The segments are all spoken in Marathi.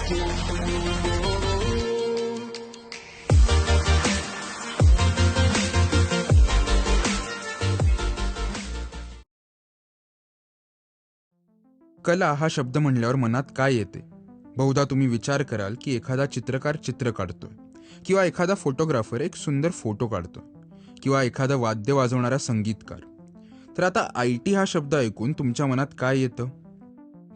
कला हा शब्द म्हणल्यावर मनात काय येते? बहुधा तुम्ही विचार कराल की एखादा चित्रकार चित्र काढतोय, किंवा एखादा फोटोग्राफर एक सुंदर फोटो काढतोय, किंवा एखादा वाद्य वाजवणारा संगीतकार. तर आता IT हा शब्द ऐकून तुमच्या मनात काय येतं?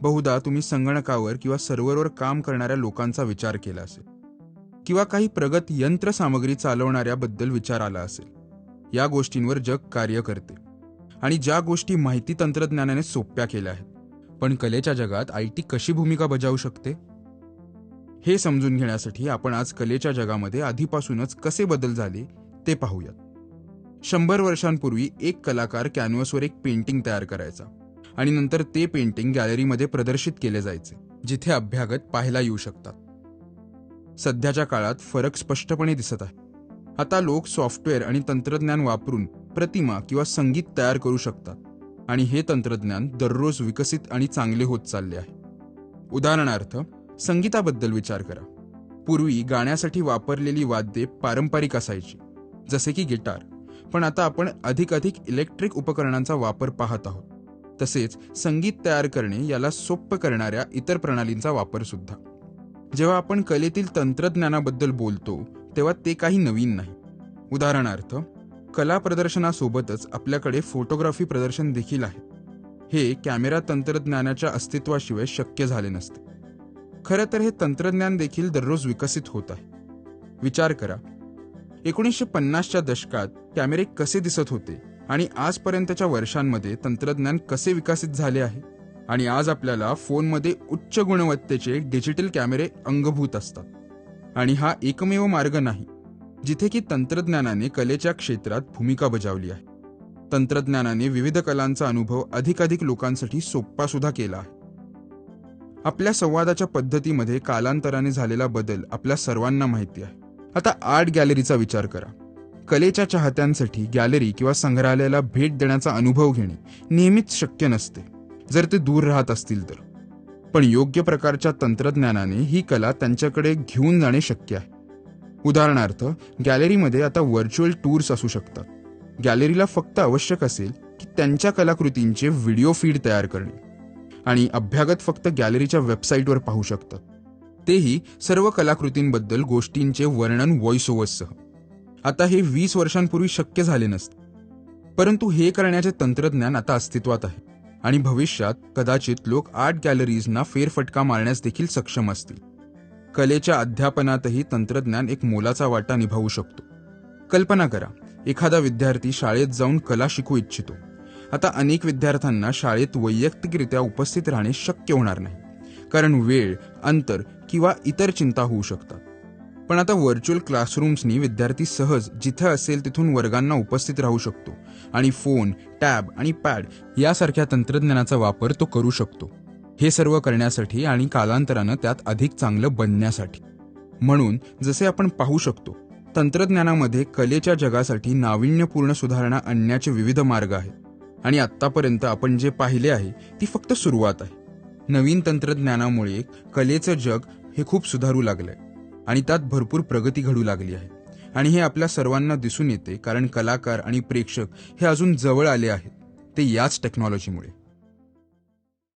बहुधा तुम्ही संगणकावर किंवा सर्व्हरवर काम करणाऱ्या लोकांचा विचार केला असेल, किंवा काही प्रगत यंत्रसामग्री चालवणाऱ्याबद्दल विचार आला असेल. या गोष्टींवर जग कार्य करते, आणि ज्या गोष्टी माहिती तंत्रज्ञानाने सोप्या केल्या आहेत. पण कलेच्या जगात IT कशी भूमिका बजावू शकते? हे समजून घेण्यासाठी आपण आज कलेच्या जगामध्ये आधीपासूनच कसे बदल झाले ते पाहूयात. 100 वर्षांपूर्वी एक कलाकार कॅनव्हासवर एक पेंटिंग तयार करायचा, आणि नंतर ते पेंटिंग गॅलरीमध्ये प्रदर्शित केले जायचे, जिथे अभ्यागत पाहायला येऊ शकतात. सध्याच्या काळात फरक स्पष्टपणे दिसत आहे. आता लोक सॉफ्टवेअर आणि तंत्रज्ञान वापरून प्रतिमा किंवा संगीत तयार करू शकतात, आणि हे तंत्रज्ञान दररोज विकसित आणि चांगले होत चालले आहे. उदाहरणार्थ, संगीताबद्दल विचार करा. पूर्वी गाण्यासाठी वापरलेली वाद्ये पारंपरिक असायची, जसे की गिटार. पण आता आपण अधिकाधिक इलेक्ट्रिक उपकरणांचा वापर पाहत आहोत. तसेच संगीत तयार करणे याला सोपं करणाऱ्या इतर प्रणालींचा वापर सुद्धा. जेव्हा आपण कलेतील तंत्रज्ञानाबद्दल बोलतो तेव्हा ते काही नवीन नाही. उदाहरणार्थ, कला प्रदर्शनासोबतच आपल्याकडे फोटोग्राफी प्रदर्शन देखील आहे. हे कॅमेरा तंत्रज्ञानाच्या अस्तित्वाशिवाय शक्य झाले नसते. खरं तर हे तंत्रज्ञान देखील दररोज विकसित होत आहे. विचार करा, 1950च्या दशकात कॅमेरे कसे दिसत होते, आणि आजपर्यंतच्या वर्षांमध्ये तंत्रज्ञान कसे विकसित झाले आहे. आणि आज आपल्याला फोनमध्ये उच्च गुणवत्तेचे डिजिटल कॅमेरे अंगभूत असतात. आणि हा एकमेव मार्ग नाही जिथे की तंत्रज्ञानाने कलेच्या क्षेत्रात भूमिका बजावली आहे. तंत्रज्ञानाने विविध कलांचा अनुभव अधिकाधिक लोकांसाठी सोपा सुद्धा केला आहे. आपल्या संवादाच्या पद्धतीमध्ये कालांतराने झालेला बदल आपल्या सर्वांना माहिती आहे. आता आर्ट गॅलरीचा विचार करा. कलेच्या चाहत्यांसाठी गॅलरी किंवा संग्रहालयाला भेट देण्याचा अनुभव घेणे नेहमीच शक्य नसते, जर ते दूर राहत असतील तर. पण योग्य प्रकारच्या तंत्रज्ञानाने ही कला त्यांच्याकडे घेऊन जाणे शक्य आहे. उदाहरणार्थ, गॅलरीमध्ये आता व्हर्च्युअल टूर्स असू शकतात. गॅलरीला फक्त आवश्यक असेल की त्यांच्या कलाकृतींचे व्हिडिओ फीड तयार करणे, आणि अभ्यागत फक्त गॅलरीच्या वेबसाईटवर पाहू शकतात. तेही सर्व कलाकृतींबद्दल गोष्टींचे वर्णन व्हॉइस ओव्हरसह. आता हे 20 वर्षांपूर्वी शक्य झाले नसते, परंतु हे करण्याचे तंत्रज्ञान आता अस्तित्वात आहे. आणि भविष्यात कदाचित लोक आर्ट गॅलरीजना फेरफटका मारण्यास देखील सक्षम असतील. कलेच्या अध्यापनातही तंत्रज्ञान एक मोलाचा वाटा निभावू शकतो. कल्पना करा, एखादा विद्यार्थी शाळेत जाऊन कला शिकू इच्छितो. आता अनेक विद्यार्थ्यांना शाळेत वैयक्तिकरित्या उपस्थित राहणे शक्य होणार नाही, कारण वेळ, अंतर किंवा इतर चिंता होऊ शकतात. पण आता व्हर्च्युअल क्लासरूम्सनी विद्यार्थी सहज जिथे असेल तिथून वर्गांना उपस्थित राहू शकतो, आणि फोन, टॅब आणि पॅड यासारख्या तंत्रज्ञानाचा वापर तो करू शकतो. हे सर्व करण्यासाठी आणि कालांतरानं त्यात अधिक चांगलं बनण्यासाठी. म्हणून जसे आपण पाहू शकतो, तंत्रज्ञानामध्ये कलेच्या जगासाठी नाविन्यपूर्ण सुधारणा आणण्याचे विविध मार्ग आहेत. आणि आत्तापर्यंत आपण जे पाहिले आहे ती फक्त सुरुवात आहे. नवीन तंत्रज्ञानामुळे कलेचं जग हे खूप सुधारू लागलंय, आणि त्यात भरपूर प्रगती घडू लागली आहे. आणि हे आपल्या सर्वांना दिसून येते, कारण कलाकार आणि प्रेक्षक हे अजून जवळ आले आहेत, ते याच टेक्नॉलॉजीमुळे.